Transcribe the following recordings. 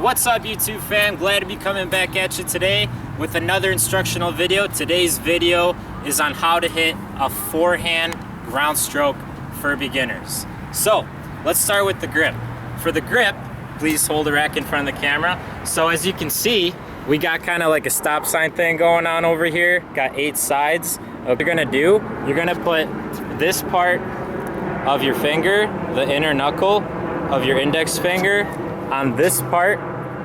What's up, YouTube fam? Glad to be coming back at you today with another instructional video. Today's video is on how to hit a forehand ground stroke for beginners. So let's start with the grip. For the grip, please hold the rack in front of the camera. So as you can see, we got kind of like a stop sign thing going on over here. Got 8 sides. What you're gonna do, you're gonna put this part of your finger, the inner knuckle of your index finger, on this part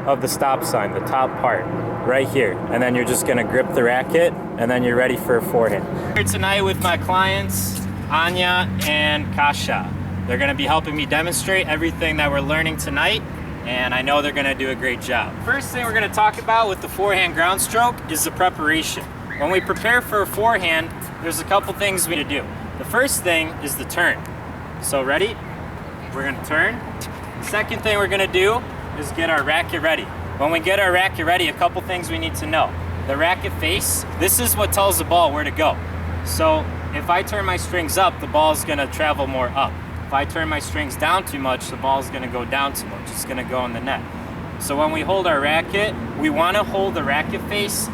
of the stop sign, the top part, right here. And then you're just gonna grip the racket, and then you're ready for a forehand. Here tonight with my clients, Anya and Kasha. They're gonna be helping me demonstrate everything that we're learning tonight, and I know they're gonna do a great job. First thing we're gonna talk about with the forehand ground stroke is the preparation. When we prepare for a forehand, there's a couple things we need to do. The first thing is the turn. So ready? We're gonna turn. Second thing we're gonna do is get our racket ready. When we get our racket ready, a couple things we need to know. The racket face, this is what tells the ball where to go. So if I turn my strings up, the ball is gonna travel more up. If I turn my strings down too much, the ball is gonna go down too much. It's gonna go in the net. So when we hold our racket, we wanna hold the racket face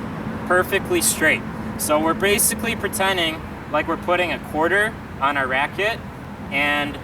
perfectly straight. So we're basically pretending like we're putting a quarter on our racket, and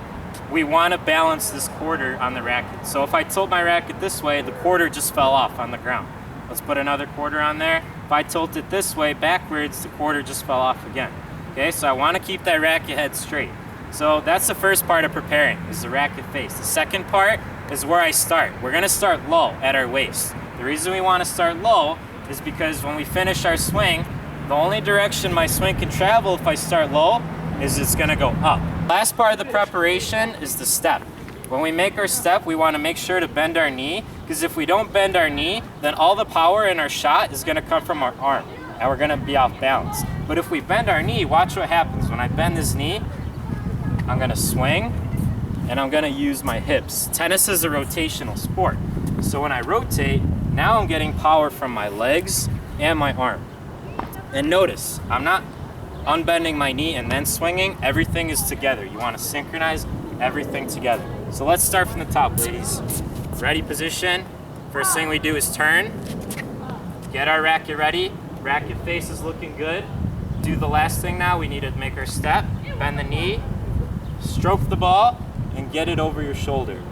we want to balance this quarter on the racket. So if I tilt my racket this way, the quarter just fell off on the ground. Let's put another quarter on there. If I tilt it this way backwards, the quarter just fell off again. Okay, so I want to keep that racket head straight. So that's the first part of preparing, is the racket face. The second part is where I start. We're going to start low at our waist. The reason we want to start low is because when we finish our swing, the only direction my swing can travel if I start low is it's gonna go up. Last part of the preparation is the step. When we make our step, we wanna make sure to bend our knee, because if we don't bend our knee, then all the power in our shot is gonna come from our arm, and we're gonna be off balance. But if we bend our knee, watch what happens. When I bend this knee, I'm gonna swing, and I'm gonna use my hips. Tennis is a rotational sport. So when I rotate, now I'm getting power from my legs and my arm. And notice, I'm not unbending my knee and then swinging. Everything is together. You want to synchronize everything together. So let's start from the top, ladies. Ready position. First thing we do is turn. Get our racket ready. Racket face is looking good. Do the last thing now. We need to make our step. Bend the knee. Stroke the ball and get it over your shoulder.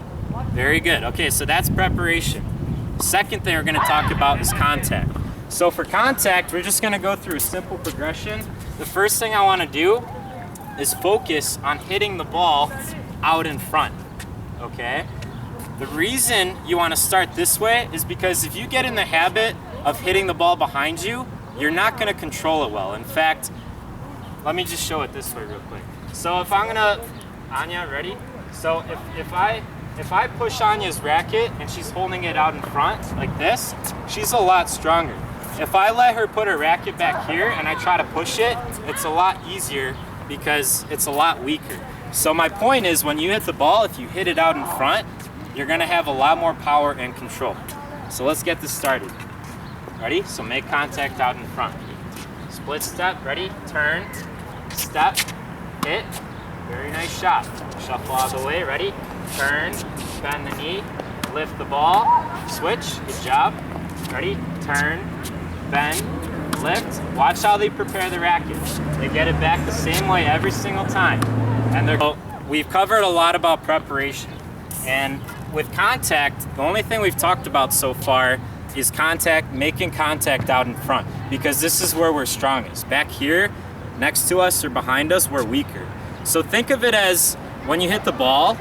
Very good. Okay, so that's preparation. Second thing we're going to talk about is contact. So for contact, we're just gonna go through a simple progression. The first thing I wanna do is focus on hitting the ball out in front, okay? The reason you wanna start this way is because if you get in the habit of hitting the ball behind you, you're not gonna control it well. In fact, let me just show it this way real quick. So if I'm gonna, Anya, ready? So if I push Anya's racket and she's holding it out in front like this, she's a lot stronger. If I let her put her racket back here and I try to push it, it's a lot easier because it's a lot weaker. So my point is, when you hit the ball, if you hit it out in front, you're gonna have a lot more power and control. So let's get this started. Ready? So make contact out in front. Split step, ready? Turn, step, hit. Very nice shot. Shuffle out of the way, ready? Turn, bend the knee, lift the ball, switch, good job. Ready? Turn, bend, lift. Watch how they prepare the racket. They get it back the same way every single time. And we've covered a lot about preparation. And with contact, the only thing we've talked about so far is making contact out in front, because this is where we're strongest. Back here, next to us or behind us, we're weaker. So think of it as, when you hit the ball,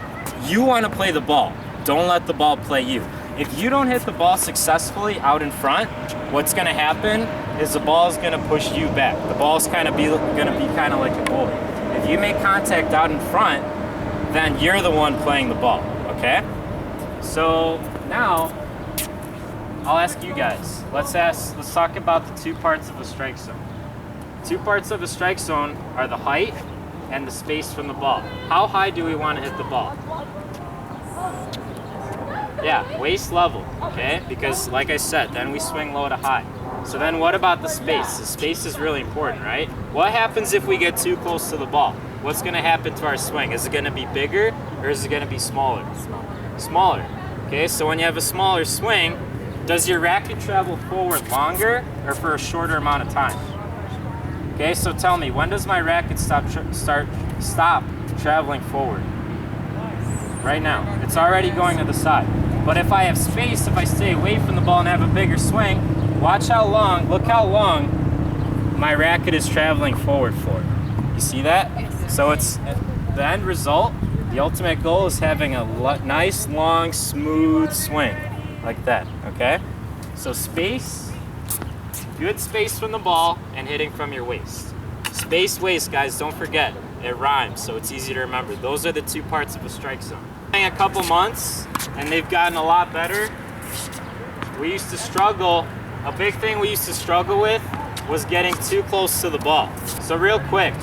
you want to play the ball. Don't let the ball play you. If you don't hit the ball successfully out in front, what's going to happen is the ball is going to push you back. The ball is going to be kind of like a bully. If you make contact out in front, then you're the one playing the ball, okay? So now, I'll ask you guys. Let's talk about the 2 parts of a strike zone. 2 parts of a strike zone are the height and the space from the ball. How high do we want to hit the ball? Yeah, waist level, okay? Because like I said, then we swing low to high. So then what about the space? The space is really important, right? What happens if we get too close to the ball? What's gonna happen to our swing? Is it gonna be bigger or is it gonna be smaller? Smaller. Okay, so when you have a smaller swing, does your racket travel forward longer or for a shorter amount of time? Okay, so tell me, when does my racket stop traveling forward? Right now. It's already going to the side. But if I have space, if I stay away from the ball and have a bigger swing, watch how long, look how long my racket is traveling forward for. You see that? So it's the end result, the ultimate goal is having a nice, long, smooth swing like that, okay? So space, good space from the ball and hitting from your waist. Space, waist, guys, don't forget. It rhymes, so it's easy to remember. Those are the two parts of a strike zone. A couple months, and they've gotten a lot better. We used to struggle. A big thing we used to struggle with was getting too close to the ball. So real quick,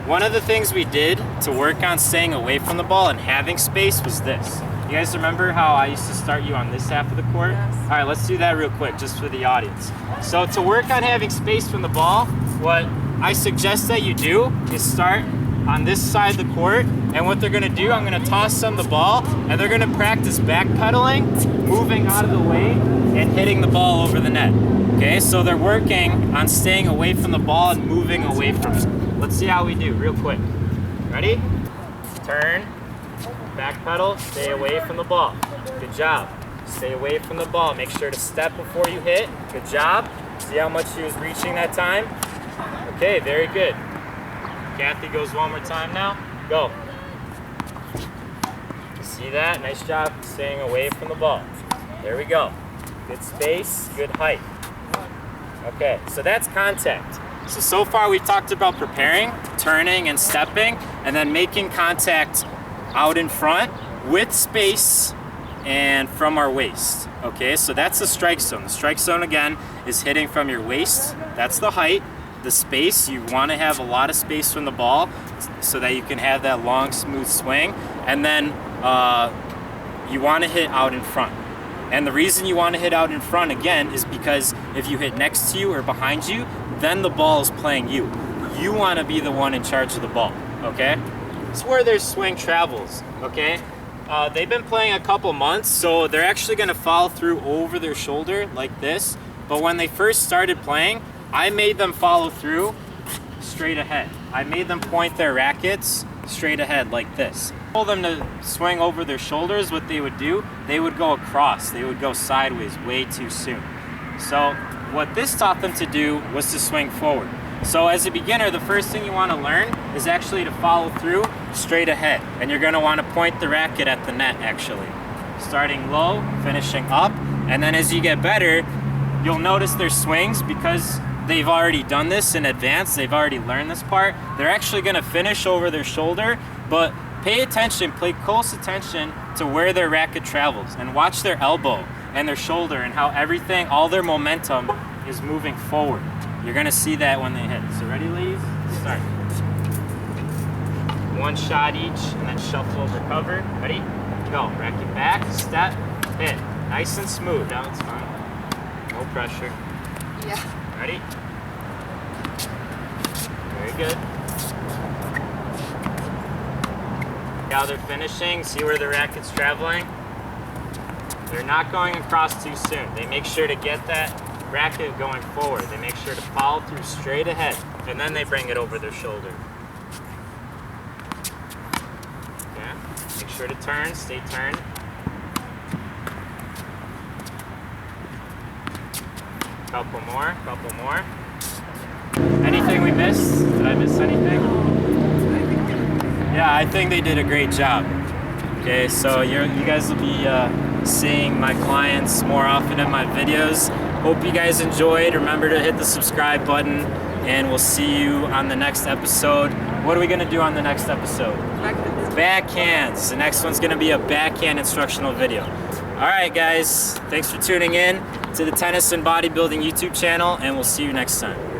one of the things we did to work on staying away from the ball and having space was this. You guys remember how I used to start you on this half of the court? Yes. All right, let's do that real quick, just for the audience. So to work on having space from the ball, what I suggest that you do is start on this side of the court, and what they're gonna do, I'm gonna toss them the ball, and they're gonna practice backpedaling, moving out of the way, and hitting the ball over the net. Okay, so they're working on staying away from the ball and moving away from it. Let's see how we do, real quick. Ready? Turn, backpedal, stay away from the ball. Good job. Stay away from the ball. Make sure to step before you hit. Good job. See how much she was reaching that time? Okay, very good. Kathy goes one more time now. Go. See that? Nice job staying away from the ball. There we go. Good space, good height. Okay, so that's contact. So far we've talked about preparing, turning and stepping, and then making contact out in front with space and from our waist. Okay, so that's the strike zone. The strike zone, again, is hitting from your waist. That's the height. The space, you want to have a lot of space from the ball so that you can have that long, smooth swing. And then you want to hit out in front. And the reason you want to hit out in front, again, is because if you hit next to you or behind you, then the ball is playing you. You want to be the one in charge of the ball, okay? It's where their swing travels, okay? They've been playing a couple months, so they're actually going to follow through over their shoulder like this. But when they first started playing, I made them follow through straight ahead. I made them point their rackets straight ahead like this. I told them to swing over their shoulders. What they would do, they would go across. They would go sideways way too soon. So what this taught them to do was to swing forward. So as a beginner, the first thing you want to learn is actually to follow through straight ahead. And you're going to want to point the racket at the net, actually. Starting low, finishing up. And then as you get better, you'll notice their swings, because they've already done this in advance, they've already learned this part, they're actually going to finish over their shoulder. But pay attention, pay close attention to where their racket travels, and watch their elbow and their shoulder and how everything, all their momentum is moving forward. You're going to see that when they hit. So ready, ladies? Start. One shot each, and then shuffle over cover. Ready? Go. Racket back, step, hit. Nice and smooth. Down, it's fine. No pressure. Yeah. Ready? Very good. Now they're finishing. See where the racket's traveling? They're not going across too soon. They make sure to get that racket going forward. They make sure to follow through straight ahead, and then they bring it over their shoulder. Okay. Make sure to turn. Stay turned. Couple more, couple more. Anything we missed? Did I miss anything? Yeah, I think they did a great job. Okay, so you guys will be seeing my clients more often in my videos. Hope you guys enjoyed. Remember to hit the subscribe button, and we'll see you on the next episode. What are we gonna do on the next episode? Backhands. The next one's gonna be a backhand instructional video. All right, guys, thanks for tuning in to the Tennis and Bodybuilding YouTube channel, and we'll see you next time.